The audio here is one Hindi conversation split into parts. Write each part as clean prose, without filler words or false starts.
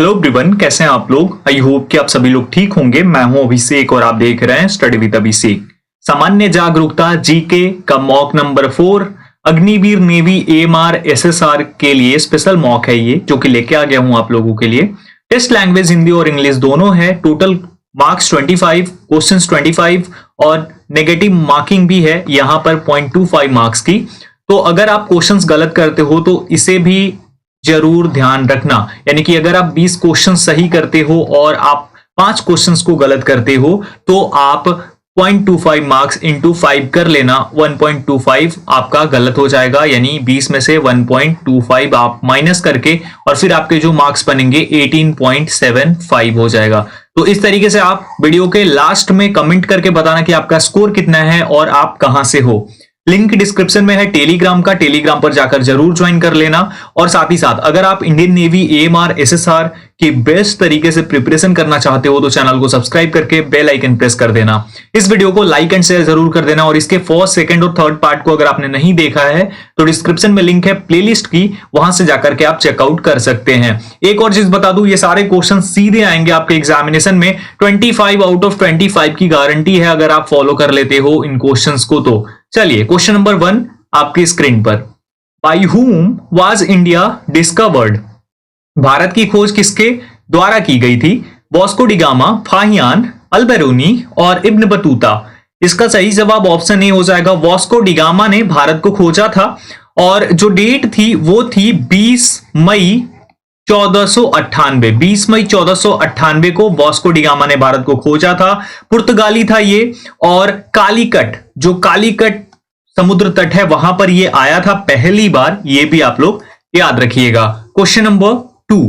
हेलो एवरीवन, कैसे हैं आप लोग। आई होप कि आप सभी लोग ठीक होंगे। मैं हूं अभिषेक और आप देख रहे हैं स्टडी विद अभिषेक। सामान्य जागरूकता जीके का mock number 4 Agniveer navy AMR SSR के लिए स्पेशल मॉक है ये, जो कि लेके आ गया हूं आप लोगों के लिए। टेस्ट लैंग्वेज हिंदी और इंग्लिश दोनों है। टोटल मार्क्स 25, क्वेश्चंस 25 और नेगेटिव मार्किंग भी है यहाँ पर 0.25 मार्क्स की। तो अगर आप क्वेश्चंस गलत करते हो तो इसे भी जरूर ध्यान रखना। यानी कि अगर आप 20 क्वेश्चन सही करते हो और आप 5 क्वेश्चंस को गलत करते हो तो आप 0.25 मार्क्स इंटू 5 कर लेना। 1.25 आपका गलत हो जाएगा, यानी 20 में से 1.25 आप माइनस करके और फिर आपके जो मार्क्स बनेंगे 18.75 हो जाएगा। तो इस तरीके से आप वीडियो के लास्ट में कमेंट करके बताना कि आपका स्कोर कितना है और आप कहां से हो। लिंक डिस्क्रिप्शन में है टेलीग्राम का, टेलीग्राम पर जाकर जरूर ज्वाइन कर लेना। और साथ ही साथ अगर आप इंडियन नेवी एएमआर एसएसआर की बेस्ट तरीके से प्रिपरेशन करना चाहते हो तो चैनल को सब्सक्राइब करके बेल आइकन प्रेस कर देना। इस वीडियो को लाइक एंड शेयर जरूर कर देना। और इसके फर्स्ट, सेकंड और थर्ड पार्ट को अगर आपने नहीं देखा है तो डिस्क्रिप्शन में लिंक है प्लेलिस्ट की, वहां से जाकर के आप चेकआउट कर सकते हैं। एक और चीज बता दूं, ये सारे क्वेश्चन सीधे आएंगे आपके एग्जामिनेशन में। 25 आउट ऑफ 25 की गारंटी है अगर आप फॉलो कर लेते हो इन क्वेश्चंस को। तो चलिए क्वेश्चन नंबर 1 आपकी स्क्रीन पर। By whom was India discovered? Bharat की खोज किसके द्वारा की गई थी? Vasco D gamma, Fahien, Alberuni और इब्न बतूता। इसका सही जवाब ऑप्शन ए हो जाएगा। वास्को डी गामा ने भारत को खोजा था और जो डेट थी वो थी 20 मई 1498। 20 मई 1498 को वास्को डी गामा ने भारत को खोजा था। पुर्तगाली था ये। और कालीकट, जो कालीकट समुद्र तट है वहां पर ये आया था पहली बार, ये भी आप लोग याद रखिएगा। Question number 2,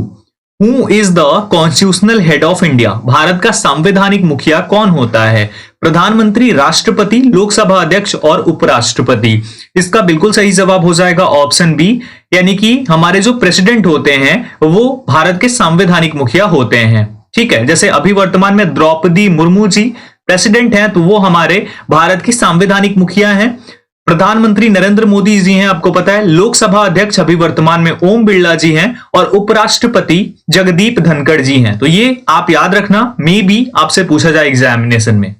who is the constitutional head of India? Bharat का संवैधानिक मुखिया कौन होता है? प्रधानमंत्री, राष्ट्रपति, लोकसभा अध्यक्ष और उपराष्ट्रपति। इसका बिल्कुल सही जवाब हो जाएगा ऑप्शन बी, यानी कि हमारे जो प्रेसिडेंट होते हैं वो भारत के संवैधानिक मुखिया होते हैं। ठीक है, जैसे अभी वर्तमान में द्रौपदी मुर्मू जी प्रेसिडेंट हैं तो वो हमारे भारत की संवैधानिक मुखिया हैं। प्रधानमंत्री नरेंद्र मोदी जी हैं, आपको पता है। लोकसभा अध्यक्ष अभी वर्तमान में ओम बिरला जी हैं और उपराष्ट्रपति जगदीप धनखड़ जी हैं। तो ये आप याद रखना, मे बी आपसे पूछा जाए एग्जामिनेशन में।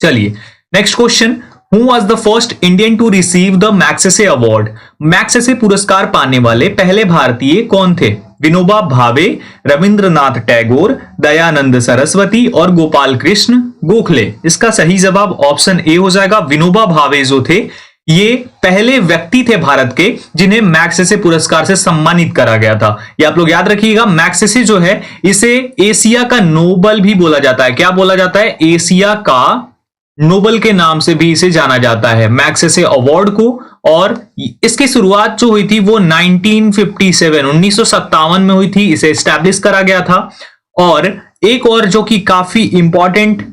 चलिए next question, who was the first Indian to receive the Magsaysay award? Magsaysay पुरस्कार पाने वाले पहले भारतीय कौन थे? विनोबा भावे, रविंद्रनाथ टैगोर, दयानंद सरस्वती और गोपाल कृष्ण गोखले। इसका सही जवाब ऑप्शन ए हो जाएगा। विनोबा भावे जो थे ये पहले व्यक्ति थे भारत के जिन्हें मैग्सेसे पुरस्कार से सम्मानित करा गया था। ये आप लोग याद रखिएगा। मैग्सेसे जो है इसे एशिया का नोबल भी बोला जाता है। क्या बोला जाता है? एशिया का नोबल के नाम से भी इसे जाना जाता है, मैग्सेसे अवार्ड को। और इसकी शुरुआत जो हुई थी वो 1957 में हुई थी। इसे एस्टैब्लिश करा गया था। और एक और जो कि काफी इंपॉर्टेंट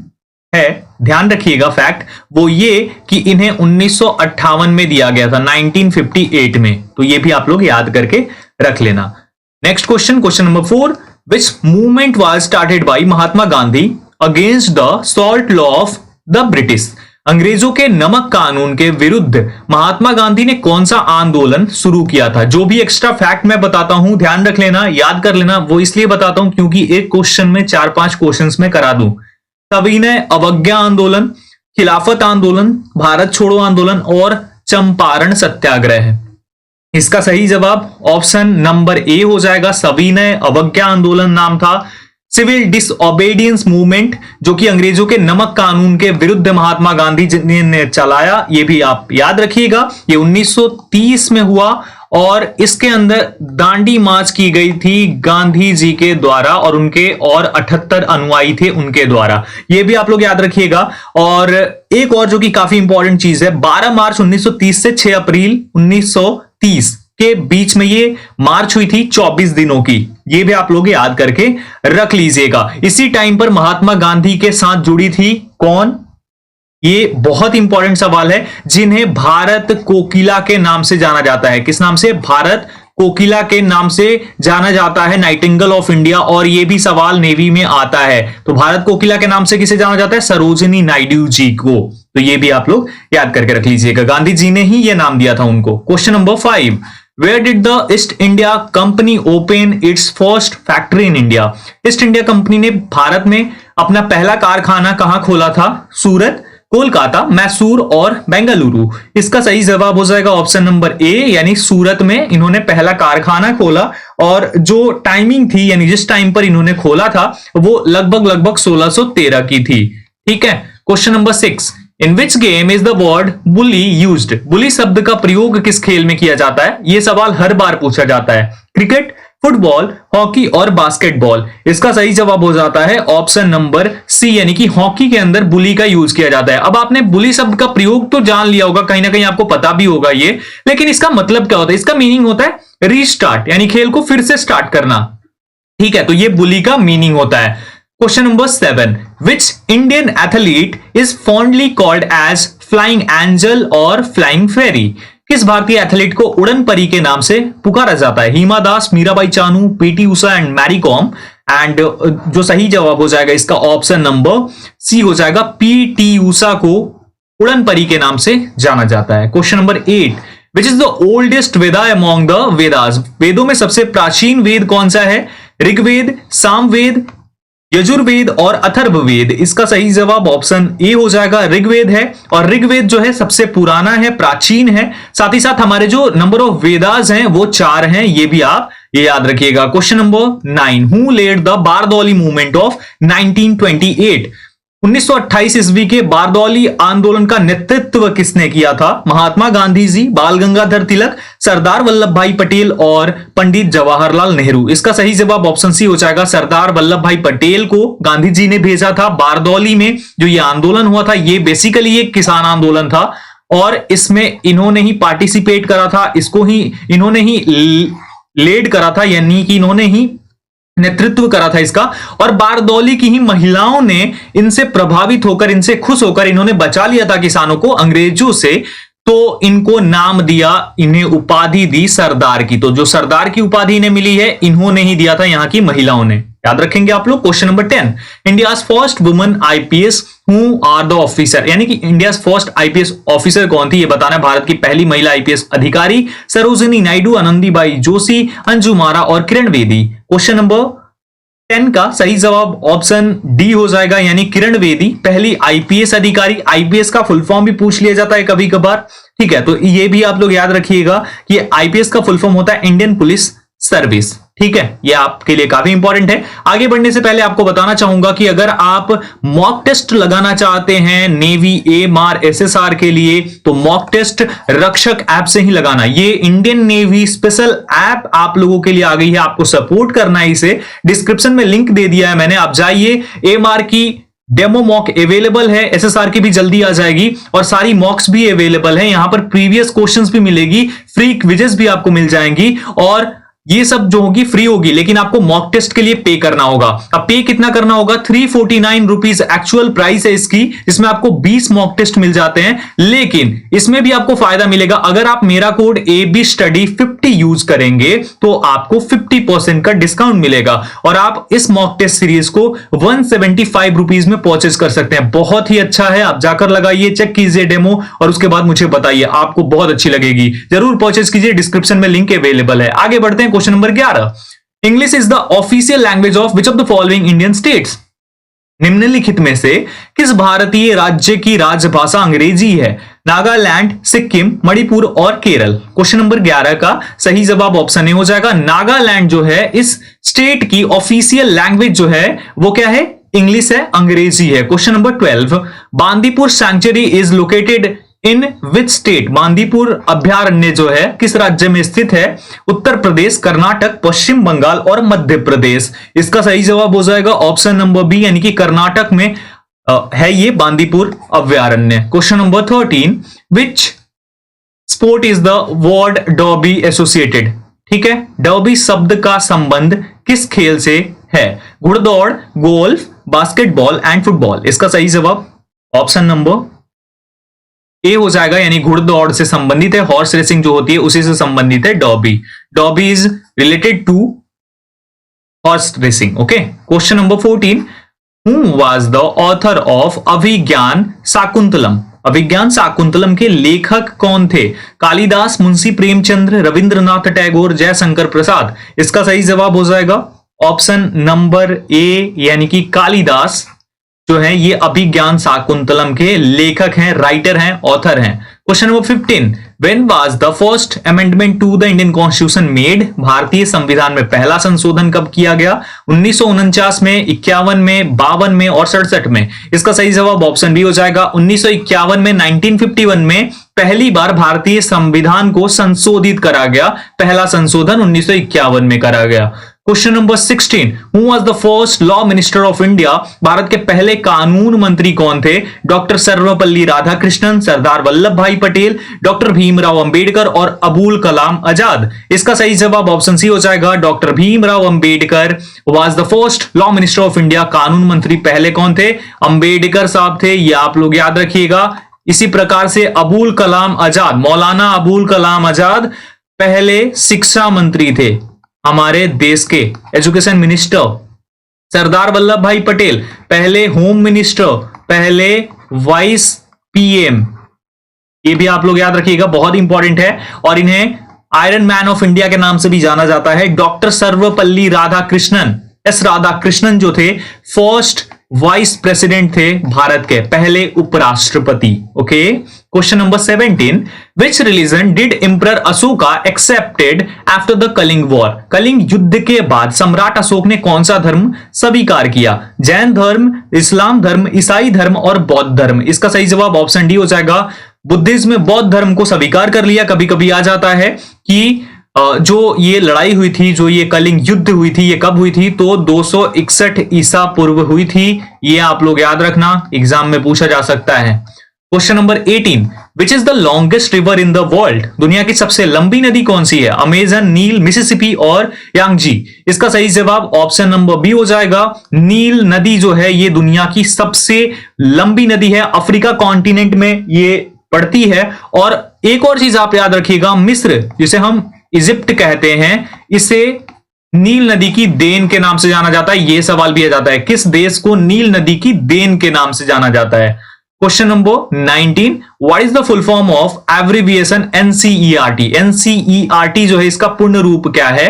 है, ध्यान रखिएगा फैक्ट, वो ये कि इन्हें 1958 में दिया गया था, 1958 में। तो ये भी आप लोग याद करके रख लेना। Next question, question number 4, which movement was started by Mahatma Gandhi against the salt law of the British? अंग्रेजों के नमक कानून के विरुद्ध महात्मा गांधी ने कौन सा आंदोलन शुरू किया था? जो भी एक्स्ट्रा फैक्ट मैं बताता हूं ध्यान रख लेना, याद कर लेना। वो इसलिए बताता हूं क्योंकि एक क्वेश्चन में 4-5 क्वेश्चंस में करा दूं। सविनय अवज्ञा आंदोलन, खिलाफत आंदोलन, भारत छोड़ो आंदोलन और चंपारण सत्याग्रह। इसका सही जवाब ऑप्शन नंबर ए हो जाएगा। सविनय अवज्ञा आंदोलन नाम था। सिविल डिसओबीडियंस मूवमेंट, जो कि अंग्रेजों के नमक कानून के विरुद्ध महात्मा गांधी जी ने चलाया, ये भी आप याद रखिएगा। ये 1930 में हुआ और इसके अंदर दांडी मार्च की गई थी गांधी जी के द्वारा और उनके और 78 अनुयायी थे उनके द्वारा। ये भी आप लोग याद रखिएगा। और एक और जो कि काफी इंपॉर्टेंट चीज है, 12 मार्च 1930 से 6 अप्रैल 1930 के बीच में ये मार्च हुई थी 24 दिनों की। ये भी आप लोग याद करके रख लीजिएगा। इसी टाइम पर महात्मा गांधी के साथ जुड़ी थी कौन? ये बहुत इंपॉर्टेंट सवाल है। जिन्हें भारत कोकिला के नाम से जाना जाता है। किस नाम से? भारत कोकिला के नाम से जाना जाता है, नाइटिंगेल ऑफ इंडिया। और ये भी सवाल नेवी में आता है। तो भारत कोकिला के नाम से किसे जाना जाता है? सरोजिनी नायडू जी को। तो ये भी आप लोग याद करके रख लीजिएगा। गांधी जी ने ही ये नाम दिया था उनको। Question number 5, where did the East India Company open its first factory in India? East India Company ने भारत में अपना पहला कारखाना कहां खोला था? सूरत, कोलकाता, मैसूर और बेंगलुरु। इसका सही जवाब हो जाएगा ऑप्शन नंबर ए, यानी सूरत में इन्होंने पहला कारखाना खोला और जो टाइमिंग थी यानी जिस टाइम पर इन्होंने खोला था वो लगभग 1613 की थी। ठीक है, question number 6, in which game is the word bully used? Bully शब्द का प्रयोग किस खेल में किया जाता है? यह सवाल हर बार पूछा जाता है। क्रिकेट, फुटबॉल, हॉकी और बास्केटबॉल। इसका सही जवाब हो जाता है ऑप्शन नंबर सी, यानी कि हॉकी के अंदर बुली का यूज किया जाता है। अब आपने बुली शब्द का प्रयोग तो जान लिया होगा, कहीं ना कहीं आपको पता भी होगा ये, लेकिन इसका मतलब क्या होता है? इसका मीनिंग होता है रीस्टार्ट, यानी खेल को फिर से स्टार्ट करना। ठीक है, तो ये बुली का मीनिंग होता है। Question number 7, which Indian athlete is fondly called as flying angel और फ्लाइंग फेरी? किस भारतीय एथलीट को उड़न परी के नाम से पुकारा जाता है? Hima Das, Mirabai Chanu, PT Usha and Mary Kom. And जो सही जवाब हो जाएगा इसका ऑप्शन नंबर सी हो जाएगा, पीटी उषा को उड़न परी के नाम से जाना जाता है। Question number 8, which is the oldest Veda among the Vedas? वेदों में सबसे प्राचीन वेद कौन सा है? ऋग्वेद, सामवेद, यजुर्वेद और अथर्ववेद। इसका सही जवाब ऑप्शन ए हो जाएगा, ऋग्वेद है। और ऋग्वेद जो है सबसे पुराना है, प्राचीन है। साथ ही साथ हमारे जो नंबर ऑफ वेदास हैं वो 4 हैं, ये भी आप ये याद रखिएगा। Question number 9, who led the Bardoli movement of 1928? 1928 ईस्वी के बारदौली आंदोलन का नेतृत्व किसने किया था? महात्मा गांधी जी, बाल गंगाधर तिलक, सरदार वल्लभ भाई पटेल और पंडित जवाहरलाल नेहरू। इसका सही जवाब ऑप्शन सी हो जाएगा, सरदार वल्लभ भाई पटेल को गांधी जी ने भेजा था बारदौली में। जो ये आंदोलन हुआ था ये बेसिकली एक किसान आंदोलन था और इसमें इन्होंने ही पार्टिसिपेट करा था, इसको ही इन्होंने ही लीड करा था, यानी कि इन्होंने ही नेतृत्व करा था इसका। और बारदौली की ही महिलाओं ने इनसे प्रभावित होकर, इनसे खुश होकर इन्होंने बचा लिया था किसानों को अंग्रेजों से, तो इनको नाम दिया, इन्हें उपाधि दी सरदार की। तो जो सरदार की उपाधि इन्हें मिली है इन्होंने ही दिया था यहाँ की महिलाओं ने, याद रखेंगे आप लोग। Question number 10, India's first woman IPS who are the officer? यानी कि इंडियाज फर्स्ट आईपीएस ऑफिसर कौन थी ये बताना है। भारत की पहली महिला आईपीएस अधिकारी सरोजिनी नायडू, आनंदीबाई जोशी, अंजू मारा और किरण बेदी। क्वेश्चन नंबर 10 का सही जवाब ऑप्शन डी हो जाएगा, यानी किरण बेदी पहली आईपीएस अधिकारी। आईपीएस का फुल फॉर्म भी पूछ लिया जाता है कभी कभार, ठीक है, तो ये भी आप लोग याद रखिएगा कि आईपीएस का फुल फॉर्म होता है इंडियन पुलिस सर्विस। ठीक है, ये आपके लिए काफी इंपॉर्टेंट है। आगे बढ़ने से पहले आपको बताना चाहूंगा कि अगर आप मॉक टेस्ट लगाना चाहते हैं नेवी एएमआर एसएसआर के लिए तो मॉक टेस्ट रक्षक ऐप से ही लगाना। ये इंडियन नेवी स्पेशल ऐप आप लोगों के लिए आ गई है, आपको सपोर्ट करना है इसे। डिस्क्रिप्शन में लिंक दे दिया है मैंने, आप जाइए। एएमआर की डेमो मॉक अवेलेबल है, एसएसआर की भी जल्दी आ जाएगी और सारी मॉक्स भी अवेलेबल है। यहां पर प्रीवियस क्वेश्चंस भी मिलेगी, फ्री क्विजेस भी आपको मिल जाएंगी और ये सब जो होगी फ्री होगी, लेकिन आपको मॉक टेस्ट के लिए पे करना होगा। अब पे कितना करना होगा? 349 रुपीज एक्चुअल प्राइस है इसकी। इसमें आपको 20 मॉक टेस्ट मिल जाते हैं, लेकिन इसमें भी आपको फायदा मिलेगा। अगर आप मेरा कोड AB Study 50 यूज करेंगे तो आपको 50% का डिस्काउंट मिलेगा और आप इस मॉक टेस्ट सीरीज को 175 रुपीज में परचेज कर सकते हैं। बहुत ही अच्छा है, आप जाकर लगाइए, चेक कीजिए डेमो और उसके बाद मुझे बताइए, आपको बहुत अच्छी लगेगी। जरूर परचेज कीजिए, डिस्क्रिप्शन में लिंक अवेलेबल है। आगे बढ़ते हैं question number 11, English is the official language of which of the following Indian states? निम्नलिखित में से किस भारतीय राज्य की राजभाषा अंग्रेजी है? नागालैंड, सिक्किम, मणिपुर और केरल। क्वेश्चन नंबर 11 का सही जवाब ऑप्शन ए हो जाएगा। नागालैंड जो है इस स्टेट की ऑफिशियल लैंग्वेज जो है वो क्या है? इंग्लिश है, अंग्रेजी है। Question number 12, Bandipur sanctuary is located in which state? Bandipur अभ्यारण्य जो है किस राज्य में स्थित है? उत्तर प्रदेश, कर्नाटक, पश्चिम बंगाल और मध्य प्रदेश। इसका सही जवाब हो जाएगा ऑप्शन नंबर बी, यानी कि कर्नाटक में है ये बांदीपुर अभ्यारण्य। Question number 13, which sport is the word derby associated? ठीक है, डर्बी शब्द का संबंध किस खेल से है? घुड़दौड़, गोल्फ, बास्केटबॉल एंड फुटबॉल। इसका सही जवाब ऑप्शन नंबर ए हो जाएगा, यानी घुड़दौड़ से संबंधित है, हॉर्स रेसिंग जो होती है उसी से संबंधित है Derby. Derby is related to horse racing. Okay, question number 14, who was the author of Abhijnana Shakuntalam? Abhijnana Shakuntalam के लेखक कौन थे? कालिदास, मुंशी प्रेमचंद्र, रविंद्रनाथ टैगोर, जयशंकर प्रसाद। इसका सही जवाब हो जाएगा ऑप्शन नंबर ए यानी कि कालिदास जो है ये अभिज्ञान शाकुंतलम के लेखक हैं, राइटर हैं, ऑथर हैं। Question number 15, when was the first amendment to the Indian constitution made? भारतीय संविधान में पहला संशोधन कब किया गया? 1949 में, 51 में, 52 में और 67 में। इसका सही जवाब ऑप्शन बी हो जाएगा 1951 में, 1951 में पहली बार भारतीय संविधान को संशोधित करा गया। पहला संशोधन 1951 में करा गया। Question number 16, who was the first law minister of India? Bharat के पहले कानून मंत्री कौन थे? डॉक्टर सर्वपल्ली राधाकृष्णन, सरदार वल्लभ भाई पटेल, डॉक्टर भीमराव अंबेडकर और अबुल कलाम आजाद। इसका सही जवाब ऑप्शन सी हो जाएगा doctor Bhimrao Ambedkar was the first law minister of India. कानून मंत्री पहले कौन थे? अंबेडकर साहब थे, ये आप लोग याद रखिएगा। इसी प्रकार से अबुल कलाम आजाद, मौलाना अबुल कलाम आजाद पहले शिक्षा मंत्री थे हमारे देश के, एजुकेशन मिनिस्टर। सरदार वल्लभ भाई पटेल पहले होम मिनिस्टर, पहले वाइस पीएम। ये भी आप लोग याद रखिएगा, बहुत इंपॉर्टेंट है। और इन्हें आयरन मैन ऑफ इंडिया के नाम से भी जाना जाता है। डॉक्टर सर्वपल्ली राधाकृष्णन, एस राधाकृष्णन जो थे फर्स्ट वाइस प्रेसिडेंट थे भारत के, पहले उपराष्ट्रपति। Okay, question number 17, which religion did emperor Ashoka accepted after the Kalinga war? Kalinga युद्ध के बाद सम्राट अशोक ने कौन सा धर्म स्वीकार किया? जैन धर्म, इस्लाम धर्म, ईसाई धर्म और बौद्ध धर्म। इसका सही जवाब ऑप्शन डी हो जाएगा बुद्धिज्म में बौद्ध धर्म को स्वीकार कर लिया। कभी कभी आ जाता है कि जो ये लड़ाई हुई थी, जो ये कलिंग युद्ध हुई थी, ये कब हुई थी? तो 261 ईसा पूर्व हुई थी। ये आप लोग याद रखना, एग्जाम में पूछा जा सकता है। Question number 18, which is the longest river in the world? दुनिया की सबसे लंबी नदी कौन सी है? अमेजन, नील, मिसिसिपी और यांगजी। इसका सही जवाब ऑप्शन नंबर बी हो जाएगा। नील नदी जो है ये दुनिया की सबसे लंबी नदी है, अफ्रीका कॉन्टिनेंट में ये पड़ती है। और एक और चीज आप याद रखिएगा, मिस्र जिसे हम इजिप्ट कहते हैं, इसे नील नदी की देन के नाम से जाना जाता है। यह सवाल भी आ जाता है, किस देश को नील नदी की देन के नाम से जाना जाता है? Question number 19, what is the full form of abbreviation NCERT? NCERT जो है इसका पूर्ण रूप क्या है?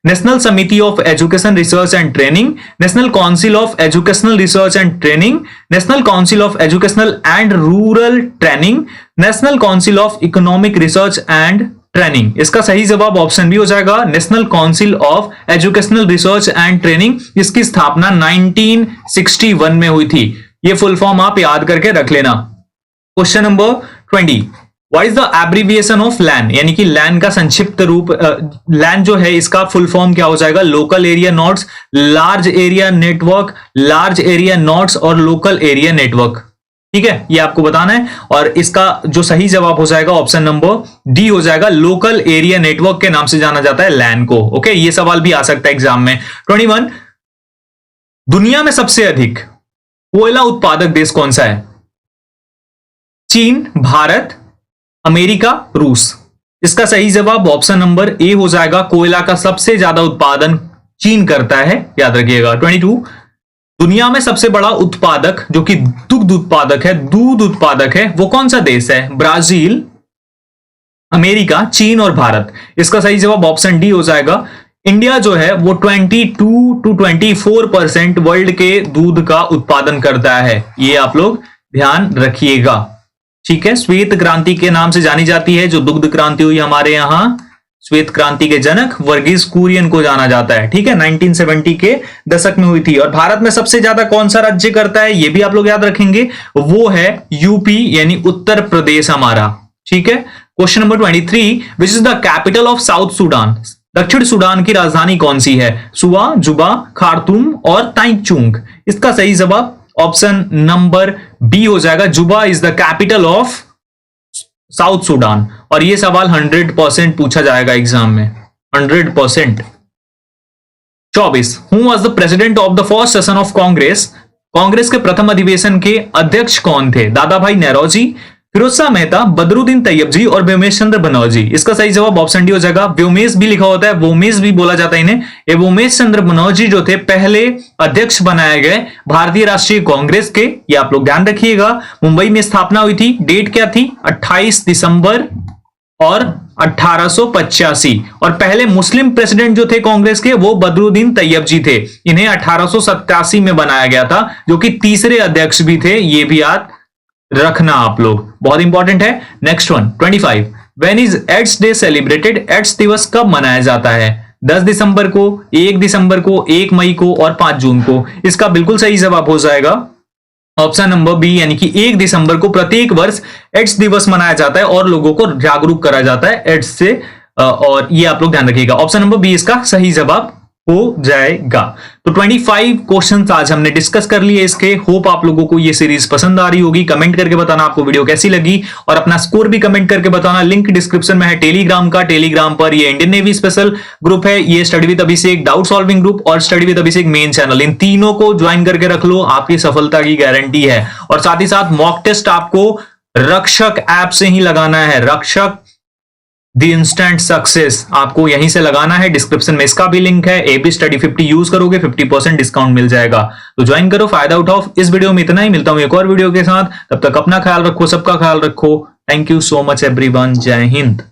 नेशनल समिति of education research and training, national council of educational research and training, national council of educational and rural training, national council of economic research and training. इसका सही जवाब ऑप्शन बी हो जाएगा national council of educational research and training. इसकी स्थापना 1961 में हुई थी। ये फुल फॉर्म आप याद करके रख लेना। Question number 20, what is the abbreviation of LAN? यानी कि लैन का संक्षिप्त रूप, लैन जो है इसका फुल फॉर्म क्या हो जाएगा? Local area nodes, large area network, large area nodes और लोकल एरिया नेटवर्क। ठीक है, ये आपको बताना है। और इसका जो सही जवाब हो जाएगा ऑप्शन नंबर डी हो जाएगा, लोकल एरिया नेटवर्क के नाम से जाना जाता है लैन को। ओके, ये सवाल भी आ सकता है एग्जाम में। 21, दुनिया में सबसे अधिक कोयला उत्पादक देश कौन सा है? चीन, भारत, अमेरिका, रूस। इसका सही जवाब ऑप्शन नंबर ए हो जाएगा, कोयला का सबसे ज्यादा उत्पादन चीन करता है, याद रखिएगा। 22, दुनिया में सबसे बड़ा उत्पादक जो कि दुग्ध उत्पादक है, दूध उत्पादक है, वो कौन सा देश है? ब्राजील, अमेरिका, चीन और भारत। इसका सही जवाब ऑप्शन डी हो जाएगा। इंडिया जो है वो 22 to 24% वर्ल्ड के दूध का उत्पादन करता है, ये आप लोग ध्यान रखिएगा। ठीक है, श्वेत क्रांति के नाम से जानी जाती है जो दुग्ध क्रांति हुई हमारे यहां। श्वेत क्रांति के जनक वर्गीज कुरियन को जाना जाता है। ठीक है, 1970 के दशक में हुई थी। और भारत में सबसे ज्यादा कौन सा राज्य करता है, ये भी आप लोग याद रखेंगे, वो है यूपी यानी उत्तर प्रदेश हमारा। ठीक है, question number 23, which is the capital of south Sudan? दक्षिण सूडान की राजधानी कौन सी है? सुआ, जुबा, खार्तूम और ताइचुंग। इसका सही जवाब ऑप्शन नंबर बी हो जाएगा, जुबा is the capital of south Sudan. और ये सवाल 100% पूछा जाएगा एग्जाम में, 100%। 24, who was the president of the first session of Congress? Congress के प्रथम अधिवेशन के अध्यक्ष कौन थे? दादा भाई नौरोजी, फिरोज शाह मेहता, बदरुद्दीन तैयबजी और व्योमेश चंद्र बनर्जी। इसका सही जवाब ऑप्शन डी हो जाएगा। व्योमेश भी लिखा होता है, वोमेश भी बोला जाता है इन्हें। ये व्योमेश चंद्र बनर्जी जो थे पहले अध्यक्ष बनाए गए भारतीय राष्ट्रीय कांग्रेस के, ये आप लोग ध्यान रखिएगा। मुंबई में स्थापना हुई थी, डेट क्या थी 28 दिसंबर और 1885। और पहले मुस्लिम प्रेसिडेंट जो थे कांग्रेस के वो बदरुद्दीन तैयबजी थे। इन्हें 1887 में बनाया गया था, जो कि तीसरे अध्यक्ष भी थे, ये भी याद रखना आप लोग, बहुत इंपॉर्टेंट है। Next one 25, when is AIDS day celebrated? AIDS दिवस कब मनाया जाता है? 10 दिसंबर को, 1 दिसंबर को, 1 मई को और 5 जून को। इसका बिल्कुल सही जवाब हो जाएगा ऑप्शन नंबर बी, यानी कि 1 दिसंबर को प्रत्येक वर्ष एड्स दिवस मनाया जाता है और लोगों को जागरूक करा जाता है एड्स से, और ये आप लोग ध्यान रखिएगा। ऑप्शन नंबर बी इसका सही जवाब हो जाएगा। तो 25 क्वेश्चंस आज हमने डिस्कस कर लिए इसके। होप आप लोगों को ये सीरीज पसंद आ रही होगी। कमेंट करके बताना आपको वीडियो कैसी लगी और अपना स्कोर भी कमेंट करके बताना। लिंक डिस्क्रिप्शन में है टेलीग्राम का। टेलीग्राम पर ये इंडियन नेवी स्पेशल ग्रुप है, ये study with Abhishek doubt solving group और study with Abhishek main channel, इन तीनों को ज्वाइन करके रख लो, आपकी सफलता की गारंटी है। और साथ ही साथ मॉक टेस्ट आपको रक्षक ऐप से ही लगाना है। रक्षक द इंस्टेंट सक्सेस आपको यहीं से लगाना है। डिस्क्रिप्शन में इसका भी लिंक है। एबी स्टडी 50 यूज करोगे 50% डिस्काउंट मिल जाएगा, तो ज्वाइन करो, फायदा उठाओ। इस वीडियो में इतना ही, मिलता हूं एक और वीडियो के साथ। तब तक अपना ख्याल रखो, सबका ख्याल रखो। Thank you so much everyone. जय हिंद।